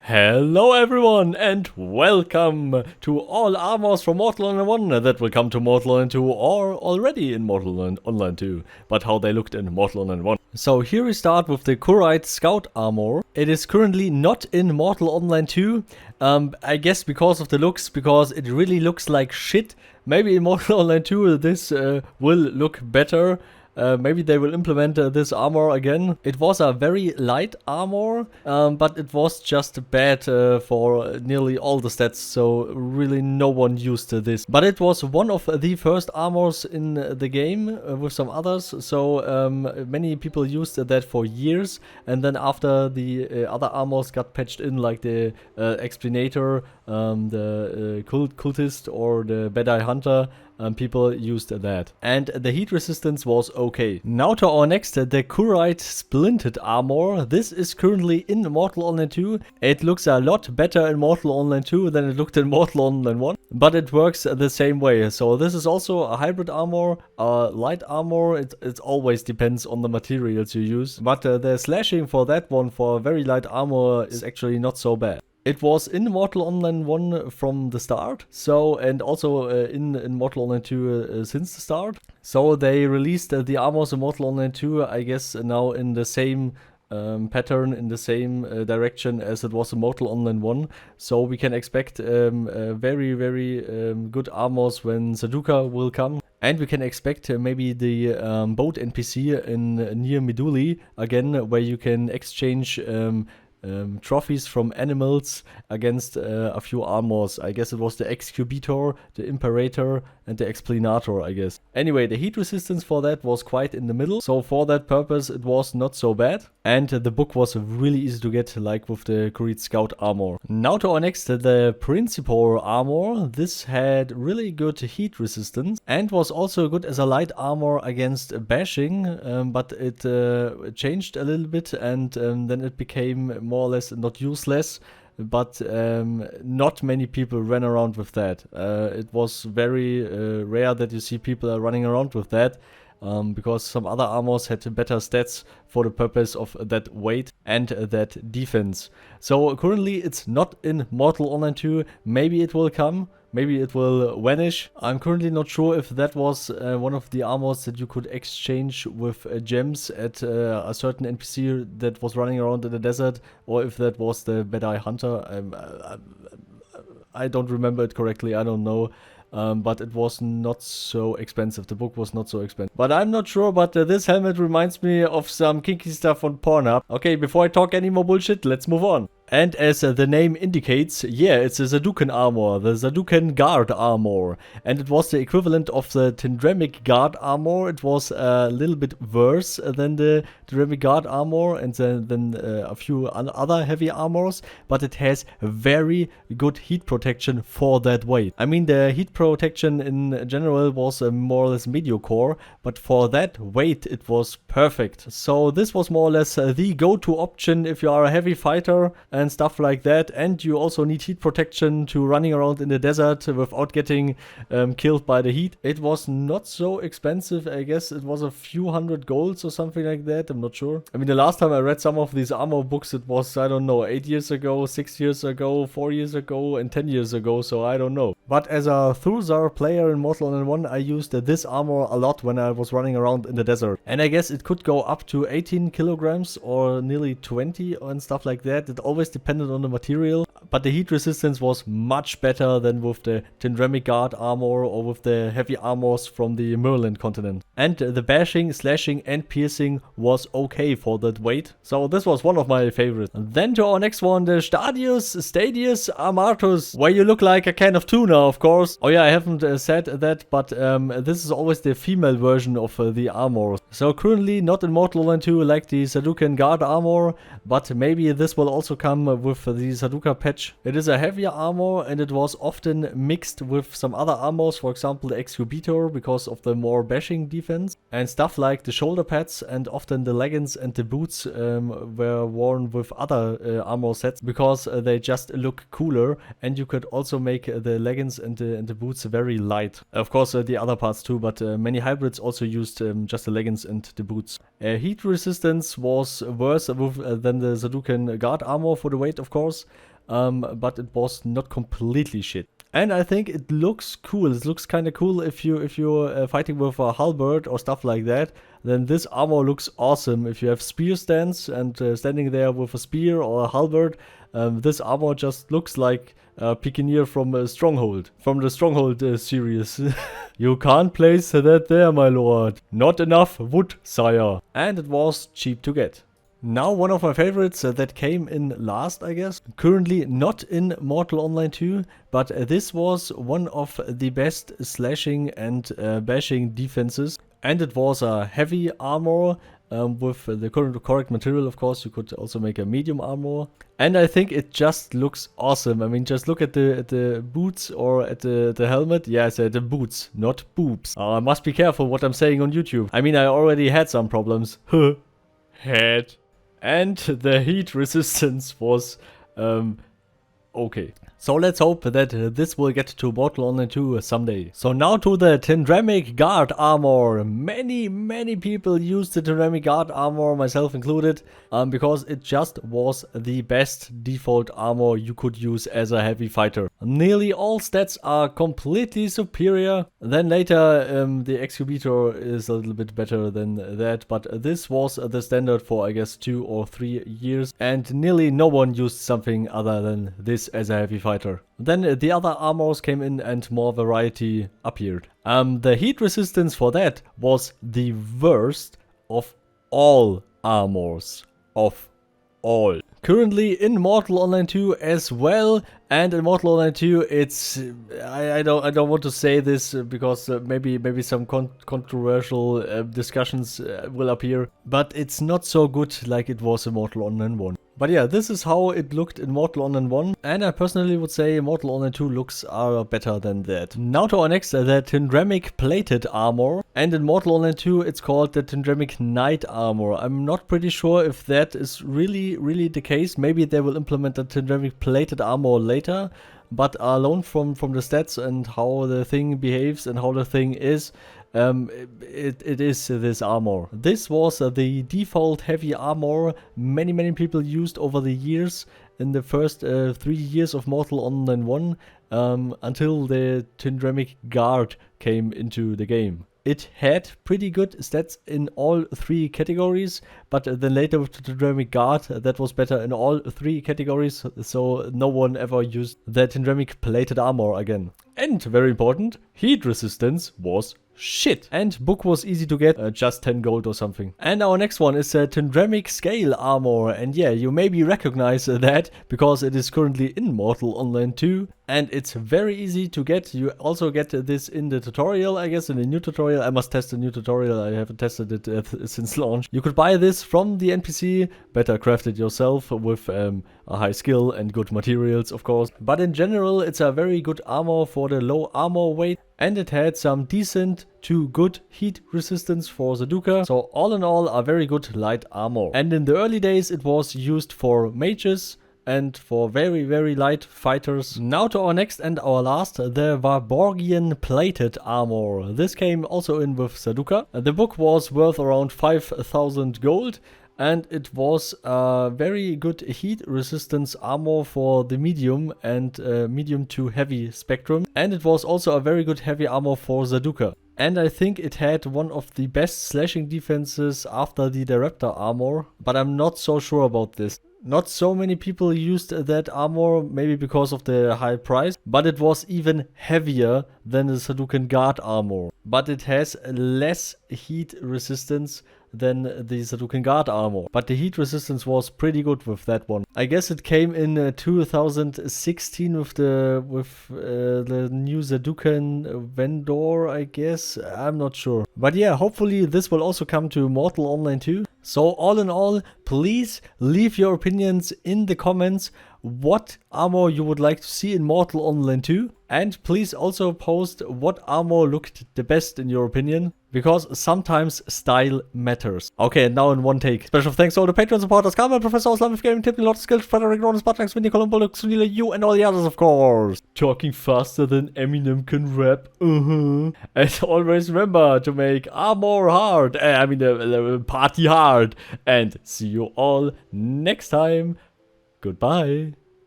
Hello everyone and welcome to all armors from Mortal Online 1 that will come to Mortal Online 2 or already in Mortal Online 2, but how they looked in Mortal Online 1. So here we start with the Khurite Scout armor. It is currently not in Mortal Online 2, I guess because of the looks, because it really looks like shit. Maybe in Mortal Online 2 this will look better. Maybe they will implement this armor again. It was a very light armor, but it was just bad for nearly all the stats, so really no one used this. But it was one of the first armors in the game with some others, so many people used that for years, and then after the other armors got patched in, like the Explanator, the Cultist or the Bad-Eye Hunter, people used that. And the heat resistance was okay. Now to our next, the Khurite Splinted armor. This is currently in Mortal Online 2. It looks a lot better in Mortal Online 2 than it looked in Mortal Online 1. But it works the same way. So this is also a hybrid armor, a light armor. It always depends on the materials you use. But the slashing for that one, for very light armor, is actually not so bad. It was in Mortal Online 1 from the start, so, and also in Mortal Online 2 since the start. So they released the armors in Mortal Online 2, I guess now in the same pattern, in the same direction as it was in Mortal Online 1. So we can expect very good armors when Sarduccaa will come. And we can expect maybe the boat NPC in near Miduli again, where you can exchange trophies from animals against a few armors. I guess it was the Excubitor, the Imperator, and the Explanator, I guess. Anyway, the heat resistance for that was quite in the middle, so for that purpose it was not so bad. And the book was really easy to get, like with the Khurite Scout armor. Now to our next, the Principor armor. This had really good heat resistance and was also good as a light armor against bashing, but it changed a little bit, and then it became more or less not useless, but not many people ran around with that. It was very rare that you see people running around with that, because some other armors had better stats for the purpose of that weight and that defense. So currently it's not in Mortal Online 2. Maybe it will come. Maybe it will vanish. I'm currently not sure if that was one of the armors that you could exchange with gems at a certain NPC that was running around in the desert, or if that was the Bad-Eye Hunter. I don't remember it correctly, I don't know. But it was not so expensive. The book was not so expensive. But I'm not sure, but this helmet reminds me of some kinky stuff on Pornhub. Okay, before I talk any more bullshit, let's move on. And as the name indicates, yeah, it's a Sarduccan armor, the Sarduccan Guard armor. And it was the equivalent of the Tindremic Guard armor. It was a little bit worse than the Tindremic Guard armor and then a few other heavy armors. But it has very good heat protection for that weight. I mean, the heat protection in general was more or less mediocre, but for that weight it was perfect. So this was more or less the go-to option if you are a heavy fighter and stuff like that, and you also need heat protection to running around in the desert without getting killed by the heat. It was not so expensive. I guess it was a few hundred golds or something like that. I'm not sure. I mean, the last time I read some of these armor books, it was, I don't know, 8 years ago, 6 years ago, 4 years ago, and 10 years ago, so I don't know. But as a Thursar player in Mortal Online 1, I used this armor a lot when I was running around in the desert. And I guess it could go up to 18 kilograms or nearly 20 and stuff like that. It always depended on the material, but the heat resistance was much better than with the Tindremic Guard armor or with the heavy armors from the Merlin continent. And the bashing, slashing and piercing was okay for that weight, so this was one of my favorites. Then to our next one, the Stadius Armatus, where you look like a can of tuna, of course. Oh yeah, I haven't said that, but this is always the female version of the armor. So currently not in Mortal Online 2 like the Sarduccan Guard armor, but maybe this will also come with the Sarduccaa patch. It is a heavier armor and it was often mixed with some other armors, for example the Excubitor, because of the more bashing defense, and stuff like the shoulder pads, and often the leggings and the boots were worn with other armor sets because they just look cooler, and you could also make the leggings and the boots very light. Of course the other parts too, but many hybrids also used just the leggings and the boots. Heat resistance was worse than the Sarduccan Guard armor for the weight, of course. but it was not completely shit. And I think it looks cool. It looks kind of cool if you're fighting with a halberd or stuff like that. Then this armor looks awesome. If you have spear stance and standing there with a spear or a halberd, this armor just looks like a Piccaneer from Stronghold, from the Stronghold series. You can't place that there, my lord. Not enough wood, sire. And it was cheap to get. Now one of my favorites that came in last, I guess. Currently not in Mortal Online 2, but this was one of the best slashing and bashing defenses. And it was a heavy armor with the correct material, of course. You could also make a medium armor. And I think it just looks awesome. I mean, just look at the boots or at the helmet. Yeah, I said the boots, not boobs. I must be careful what I'm saying on YouTube. I mean, I already had some problems. Had. And the heat resistance was okay. So let's hope that this will get to Mortal Online 2 someday. So now to the Tindremic Guard armor. Many people used the Tindremic Guard armor, myself included, because it just was the best default armor you could use as a heavy fighter. Nearly all stats are completely superior. Then later the Excubitor is a little bit better than that, but this was the standard for I guess 2 or 3 years, and nearly no one used something other than this as a heavy fighter. Then the other armors came in and more variety appeared. The heat resistance for that was the worst of all armors. Of all. Currently in Mortal Online 2 as well, and in Mortal Online 2 it's I don't want to say this because maybe some controversial discussions will appear, but it's not so good like it was in Mortal Online 1. But yeah, this is how it looked in Mortal Online 1, and I personally would say Mortal Online 2 looks are better than that. Now to our next, the Tindremic Plated armor, and in Mortal Online 2 it's called the Tindremic Knight armor. I'm not pretty sure if that is really the case. Maybe they will implement the Tindremic Plated armor later, but alone from the stats and how the thing behaves and how the thing is, it is this armor. This was the default heavy armor many people used over the years in the first 3 years of Mortal Online 1 until the Tindremic Guard came into the game. It had pretty good stats in all 3 categories, but then later with the Tindremic Guard, that was better in all 3 categories, so no one ever used the Tindremic Plated armor again. And very important, heat resistance was shit. And book was easy to get, just 10 gold or something. And our next one is a Tindremic Scale armor. And yeah, you maybe recognize that because it is currently in Mortal Online 2. And it's very easy to get. You also get this in the tutorial, I guess, in the new tutorial. I must test the new tutorial. I haven't tested it since launch. You could buy this from the NPC, better craft it yourself with a high skill and good materials, of course. But in general, it's a very good armor for the low armor weight. And it had some decent to good heat resistance for Sarduccaa. So all in all, a very good light armor. And in the early days, it was used for mages and for very light fighters. Now to our next and our last, the Vaborgian Plated armor. This came also in with Sarduccaa. The book was worth around 5,000 gold. And it was a very good heat resistance armor for the medium and medium to heavy spectrum. And it was also a very good heavy armor for Sarduccaa. And I think it had one of the best slashing defenses after the Director armor. But I'm not so sure about this. Not so many people used that armor, maybe because of the high price. But it was even heavier than the Sarduccan Guard armor. But it has less heat resistance than the Sarduccan Guard armor. But the heat resistance was pretty good with that one. I guess it came in 2016 with the new Sarduccan vendor, I guess. I'm not sure. But yeah, hopefully this will also come to Mortal Online 2. So all in all, please leave your opinions in the comments what armor you would like to see in Mortal Online 2. And please also post what armor looked the best in your opinion, because sometimes style matters. Okay, and now in one take. Special thanks to all the Patreon supporters: Carmel, Professor Oslam, Gaming, Thibni, Lordless, Frederick, Rhonus, Paarthurnax, Vinya, Cologne, Bulldog, Xunila, you, and all the others, of course. Talking faster than Eminem can rap. And always remember to make armor hard. Party hard. And see you all next time. Goodbye.